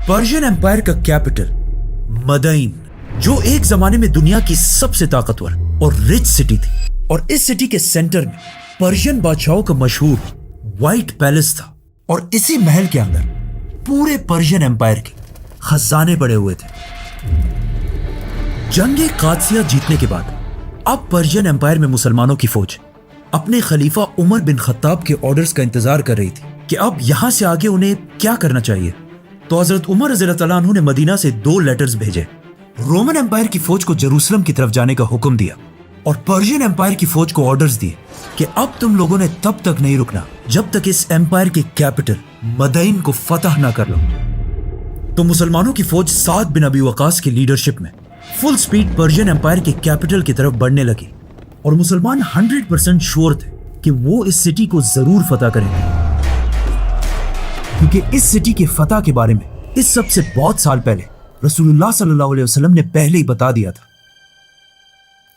Persian empire का capital मदइन, जो एक जमाने में दुनिया की सबसे ताकतवर और रिच सिटी थी, और इस सिटी के सेंटर में पर्शियन बादशाहों का मशहूर व्हाइट पैलेस था। और इसी महल के अंदर पूरे पर्शियन एम्पायर के खजाने पड़े हुए थे। जंगे कादसिया जीतने के बाद अब पर्शियन एम्पायर में मुसलमानों की फौज अपने खलीफा उमर बिन खत्ताब के ऑर्डर्स का इंतजार कर रही थी कि अब यहां से आगे उन्हें क्या करना चाहिए। तो हजरत उमर रज़ियल्लाहु तआला अन्हु ने मदीना से 2 लेटर्स भेजे। रोमन एम्पायर की फौज को जेरूसलम की तरफ जाने का हुक्म दिया और पर्शियन एम्पायर की फौज को ऑर्डर्स दिए कि अब तुम लोगों ने तब तक नहीं रुकना जब तक इस एम्पायर के कैपिटल मदइन को फतह ना कर लो। तो मुसलमानों की फौज साद बिन अबी वकास की लीडरशिप में फुल स्पीड पर्शियन एम्पायर के कैपिटल की तरफ बढ़ने लगी और मुसलमान 100% श्योर थे कि वो इस सिटी को जरूर फतह करेंगे, क्योंकि इस सिटी के फतह के बारे में इस सब से बहुत साल पहले रसूलुल्लाह सल्लल्लाहु अलैहि वसल्लम ने पहले ही बता दिया था।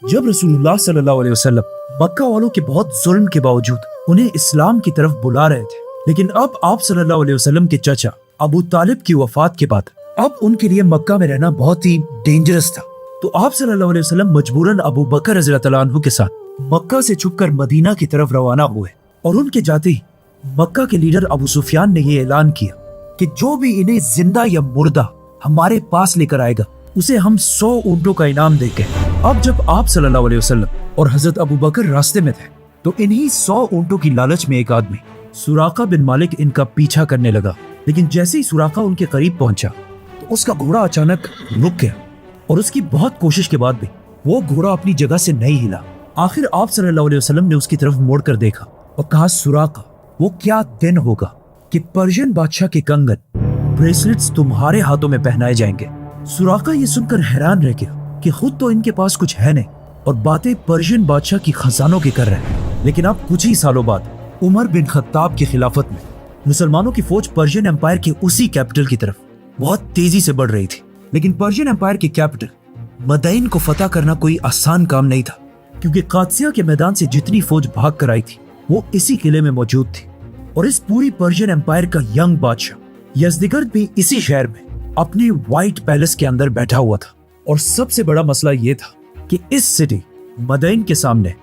जब रसूलुल्लाह सल्लल्लाहु अलैहि वसल्लम मक्का वालों के बहुत जुल्म के बावजूद उन्हें इस्लाम की तरफ बुला रहे थे, लेकिन अब आप सल्लल्लाहु अलैहि वसल्लम के चाचा अबू तालिब की वफात के बाद अब उनके लिए मक्का में रहना बहुत ही डेंजरस था। तो आप सल्लल्लाहु अलैहि वसल्लम मजबूरन अबू बकर रज़ियल्लाहु तआला अन्हु के साथ मक्का से छुपकर मदीना की तरफ रवाना हुए। और उनके जाते ही मक्का के लीडर अबू सुफियान ने यह ऐलान किया कि जो भी इन्हें जिंदा या मुर्दा हमारे पास लेकर आएगा उसे हम 100 ऊंटों का इनाम देंगे। अब जब आप सल्लल्लाहु अलैहि वसल्लम और हजरत अबू बकर रास्ते में थे तो इन्हीं 100 ऊंटों की लालच में एक आदमी सुराका बिन मालिक इनका पीछा करने लगा। लेकिन जैसे ही सुराका उनके करीब पहुंचा तो उसका घोड़ा अचानक रुक गया और उसकी बहुत कोशिश के बाद भी वो घोड़ा अपनी जगह से नहीं हिला। आखिर आप सल्लल्लाहु अलैहि वसल्लम ने उसकी तरफ मुड़कर देखा और कहा, सुराका, वो क्या दिन होगा कि पर्शियन बादशाह के कंगन ब्रेसलेट्स तुम्हारे हाथों में पहनाए जाएंगे। सुराका ये सुनकर हैरान रह गया कि खुद तो इनके पास कुछ है नहीं और बातें पर्शियन बादशाह की खजानों की कर रहे हैं। लेकिन अब कुछ ही सालों बाद उमर बिन खत्ताब की खिलाफत में मुसलमानों की फौज पर्शियन एम्पायर के उसी कैपिटल की तरफ बहुत तेजी से बढ़ रही थी। लेकिन पर्शियन एम्पायर के कैपिटल मदइन को फतह करना कोई आसान काम नहीं था, क्योंकि कादसिया के मैदान से जितनी फौज भाग कर आई थी वो इसी किले में मौजूद थी। और इस पूरी पर्शियन एम्पायर का यंग बादशाह यज़दिगर्द भी इसी शहर में अपने व्हाइट पैलेस के अंदर बैठा हुआ था। और सबसे बड़ा मसला ये था कि इस सिटी मदइन के सामने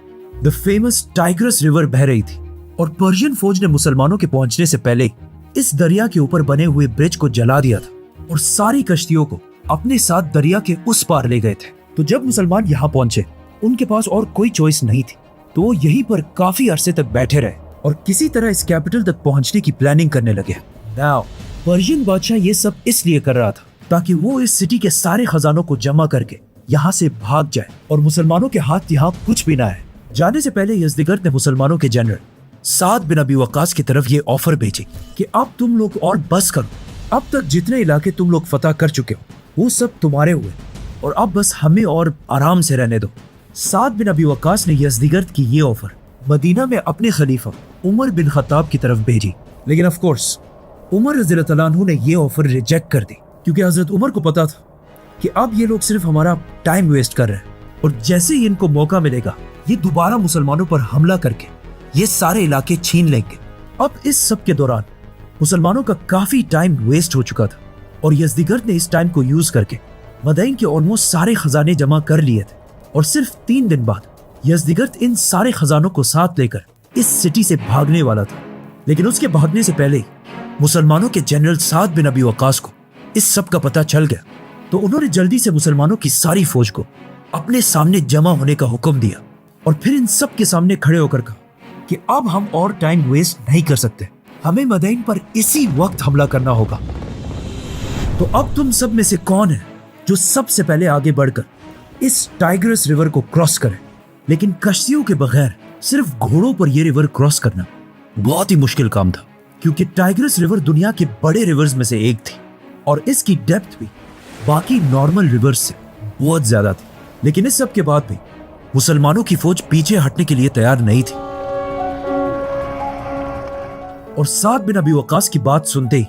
द फेमस टाइग्रस रिवर बह रही थी और पर्शियन फौज ने मुसलमानों के पहुंचने से पहले इस दरिया के ऊपर बने हुए ब्रिज को जला दिया था और सारी कश्तियों को अपने साथ दरिया के उस पार ले गए थे। तो जब मुसलमान यहाँ पहुंचे उनके पास और कोई चॉइस नहीं थी, तो वो यहीं पर काफी अरसे तक बैठे रहे और किसी तरह इस कैपिटल तक पहुंचने की प्लानिंग करने लगे। नाउ पर्शियन बादशाह ये सब इसलिए कर रहा था ताकि वो इस सिटी के सारे खजानों को जमा करके यहाँ से भाग जाए और मुसलमानों के हाथ यहाँ कुछ भी ना है। जाने से पहले यज़दिगर्द ने मुसलमानों के जनरल साद बिन अबी वकास की तरफ ये ऑफर भेजी कि अब तुम लोग और बस करो, अब तक जितने इलाके तुम लोग फतह कर चुके हो वो सब तुम्हारे हुए और अब बस हमें और आराम से रहने दो। साद बिन अबी वकास ने यज़दिगर्द की ये ऑफर मदीना में अपने खलीफा उमर बिन खत्ताब की तरफ भेजी। लेकिन ऑफ कोर्स उमर रज़ियल्लाहु तआला अन्हु ने ये ऑफर रिजेक्ट कर दी, क्योंकि हजरत उमर को पता था कि अब ये लोग सिर्फ हमारा टाइम वेस्ट कर रहे हैं और जैसे ही इनको मौका मिलेगा ये दोबारा मुसलमानों पर हमला करके ये सारे इलाके छीन लेंगे। अब इस सब के दौरान मुसलमानों का काफी टाइम वेस्ट हो चुका था और यज़दिगर्द ने इस टाइम को यूज करके मदइन के ऑलमोस्ट सारे खजाने जमा कर लिए थे। और सिर्फ 3 दिन बाद यज़दिगर्द इन सारे खजानों को साथ लेकर इस सिटी से भागने वाला था। लेकिन उसके भागने से पहले ही मुसलमानों के जनरल साद बिन अबी वकास को इस सब का पता चल गया, तो उन्होंने जल्दी से मुसलमानों की सारी फौज को अपने सामने जमा होने का हुक्म दिया और फिर इन सब के सामने खड़े होकर कहा कि अब हम और टाइम वेस्ट नहीं कर सकते, हमें मदइन पर इसी वक्त हमला करना होगा। तो अब तुम सब में से कौन है जो सबसे पहले आगे बढ़कर इस टाइग्रस रिवर को क्रॉस करे। लेकिन कश्तियों के बगैर सिर्फ घोड़ों पर यह रिवर क्रॉस करना बहुत ही मुश्किल काम था, क्योंकि टाइग्रस रिवर दुनिया के बड़े रिवर्स में से एक थी और इसकी डेप्थ भी बाकी नॉर्मल रिवर्स से बहुत ज्यादा थी। लेकिन इस सब के बाद भी मुसलमानों की फौज पीछे हटने के लिए तैयार नहीं थी और साद बिन अबी वकास की बात सुनते ही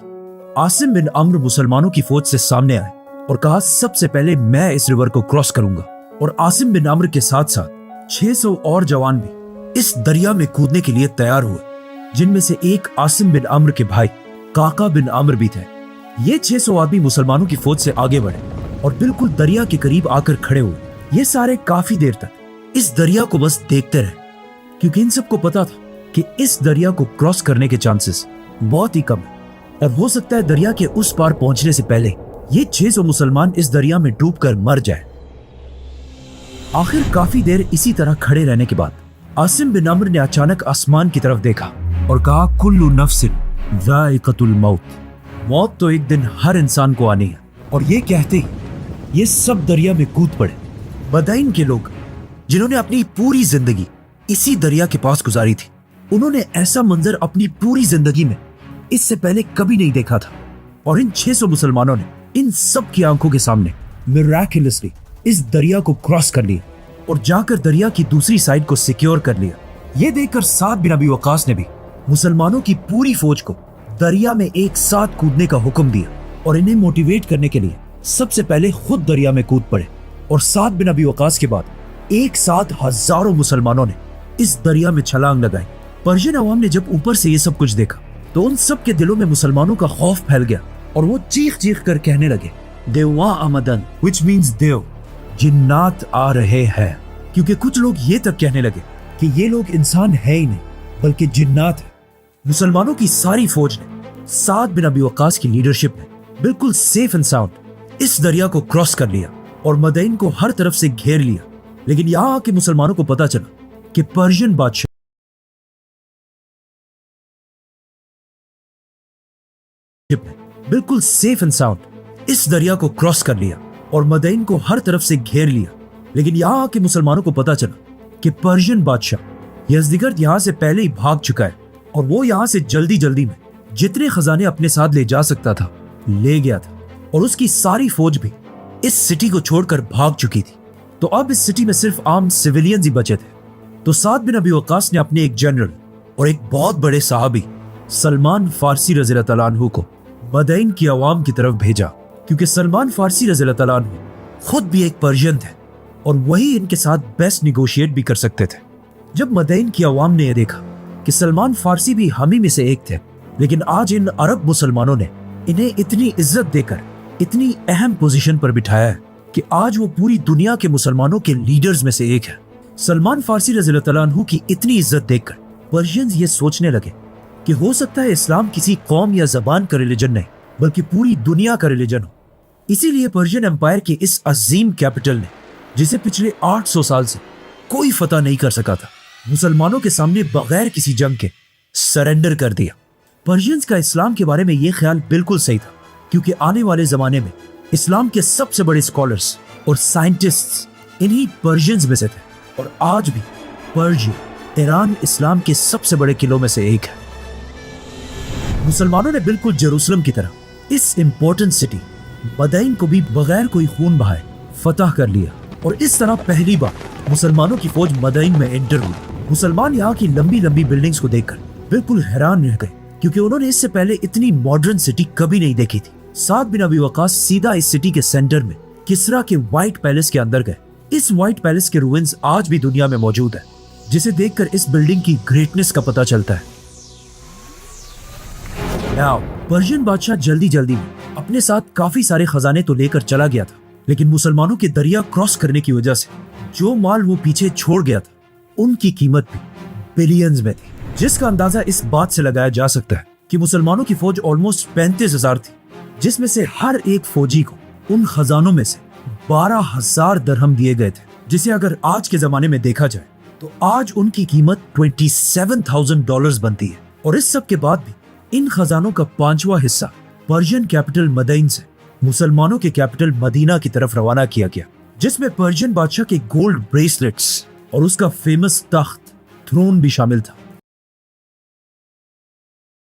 आसिम बिन अम्र मुसलमानों की फौज से सामने आए और कहा, सबसे पहले मैं इस रिवर को क्रॉस करूंगा। और आसिम बिन अम्र के साथ साथ 600 और जवान भी इस दरिया में कूदने के लिए तैयार हुए, जिनमें से एक आसिम बिन अम्र के भाई काका बिन अम्र भी थे। ये 600 आदमी मुसलमानों की फौज से आगे बढ़े और बिल्कुल दरिया के करीब आकर खड़े हुए। ये सारे काफी देर तक इस दरिया को बस देखते रहे, क्योंकि इन सबको पता था कि इस दरिया को क्रॉस करने के चांसेस बहुत ही कम है और हो सकता है दरिया के उस पार पहुंचने से पहले ये 600 मुसलमान इस दरिया में डूबकर मर जाए। आखिर काफी देर इसी तरह खड़े रहने के बाद आसिम बिन अम्र ने अचानक आसमान की तरफ देखा और कहा, कुल्लु नफ्सिन ज़ाइक़तुल मौत, मौत तो एक दिन हर इंसान को आनी है। और ये कहते ही ये सब दरिया में कूद पड़े। बदाइन के लोग जिन्होंने अपनी पूरी जिंदगी इसी दरिया के पास गुजारी थी, उन्होंने ऐसा मंजर अपनी पूरी जिंदगी में इससे पहले कभी नहीं देखा था। और इन 600 मुसलमानों ने इन सब की आंखों के सामने मिराकुलसली इस दरिया को क्रॉस कर लिया और जाकर दरिया की दूसरी साइड को सिक्योर कर लिया। ये देखकर साद बिन अबी वक्कास ने भी मुसलमानों की पूरी फौज को दरिया में एक साथ कूदने का हुक्म दिया और इन्हें मोटिवेट करने के लिए सबसे पहले खुद दरिया में कूद पड़े। और साद बिन अबी वक्कास के बाद एक साथ हजारों मुसलमानों ने इस दरिया में छलांग लगाई। पर्शियन अवाम ने जब ऊपर से ये सब कुछ देखा तो उन सब के दिलों में मुसलमानों का खौफ फैल गया और वो चीख चीख कर कहने लगे, देवा आमदन, which means देव, जिन्नात आ रहे हैं। क्योंकि कुछ लोग ये तक कहने लगे कि ये लोग इंसान है ही नहीं बल्कि जिन्नात है। मुसलमानों की सारी फौज ने साद बिन अबी वक्कास की लीडरशिप में बिल्कुल सेफ एंड साउंड इस दरिया को क्रॉस कर लिया और मदईन को हर तरफ से घेर लिया। लेकिन यहाँ आके मुसलमानों को पता चला कि पर्शियन बादशाह बिल्कुल सेफ एंड साउंड इस दरिया को क्रॉस कर लिया और मदईन को हर तरफ से घेर लिया। लेकिन यहाँ आके मुसलमानों को पता चला कि पर्शियन बादशाह यज़दिगर्द यहाँ से पहले ही भाग चुका है और वो यहाँ से जल्दी जल्दी में जितने खजाने अपने साथ ले जा सकता था ले गया था और उसकी सारी फौज भी इस सिटी को छोड़कर भाग चुकी थी। तो अब इस सिटी में सिर्फ आम सिविलियंस ही बचे थे। तो साद बिन अबी वक्कास ने अपने एक जनरल और एक बहुत बड़े सहाबी सलमान फारसी रज़ियल्लाहु तआला अन्हु को मदईन की आवाम की तरफ भेजा, क्योंकि सलमान फारसी रज़ियल्लाहु तआला अन्हु खुद भी एक पर्शियन थे और वही इनके साथ बेस्ट निगोशिएट भी कर सकते थे। जब मदईन की आवाम ने यह देखा कि सलमान फारसी भी हम ही में से एक थे, लेकिन आज इन अरब मुसलमानों ने इन्हें इतनी इज्जत देकर इतनी अहम पोजीशन पर बिठाया है कि आज वो पूरी दुनिया के मुसलमानों के लीडर्स में से एक है। सलमान फारसी रज़ियल्लाहु तआला अन्हु की इतनी इज्जत देखकर पर्शियंस ये सोचने लगे कि हो सकता है इस्लाम किसी कौम या जबान का रिलीजन नहीं बल्कि पूरी दुनिया का रिलीजन हो। इसीलिए पर्शियन एम्पायर के इस अजीम कैपिटल ने, जिसे पिछले 800 साल से कोई फतह नहीं कर सका था, मुसलमानों के सामने बगैर किसी जंग के सरेंडर कर दिया। पर्शियंस का इस्लाम के बारे में यह ख्याल बिल्कुल सही था, क्योंकि आने वाले जमाने में इस्लाम के सबसे बड़े स्कॉलर्स और साइंटिस्ट्स इन्हीं पर्शियंस में से थे। और आज भी पर्शिया, ईरान इस्लाम के सबसे बड़े किलों में से एक है। मुसलमानों ने बिल्कुल जेरूसलम की तरह इस इंपॉर्टेंट सिटी मदईन को भी बगैर कोई खून बहाए फतह कर लिया और इस तरह पहली बार मुसलमानों की फौज मदईन में एंटर हुई। मुसलमान यहाँ की लंबी लंबी बिल्डिंग्स को देखकर बिल्कुल हैरान रह गए, क्योंकि उन्होंने इससे पहले इतनी मॉडर्न सिटी कभी नहीं देखी थी। साद बिन अबी वक्कास सीधा इस सिटी के सेंटर में किसरा के व्हाइट पैलेस के अंदर गए। इस व्हाइट पैलेस के रुइंस आज भी दुनिया में मौजूद है, जिसे देखकर इस बिल्डिंग की ग्रेटनेस का पता चलता है। पर्शियन बादशाह जल्दी जल्दी में अपने साथ काफी सारे खजाने तो लेकर चला गया था, लेकिन मुसलमानों के दरिया क्रॉस करने की वजह से जो माल वो पीछे छोड़ गया था उनकी कीमत भी बिलियंस में थी, जिसका अंदाजा इस बात से लगाया जा सकता है कि मुसलमानों की फौज ऑलमोस्ट 35,000 थी, जिसमें से हर एक फौजी को उन खजानों में से 12,000 दरहम दिए गए थे, जिसे अगर आज के जमाने में देखा जाए तो आज उनकी कीमत $27,000 बनती है। और इस सब के बाद भी इन खजानों का 5वां हिस्सा पर्शियन कैपिटल मदईन से मुसलमानों के कैपिटल मदीना की तरफ रवाना किया गया, जिसमें पर्शियन बादशाह के गोल्ड ब्रेसलेट्स और उसका फेमस तख्त थ्रोन भी शामिल था।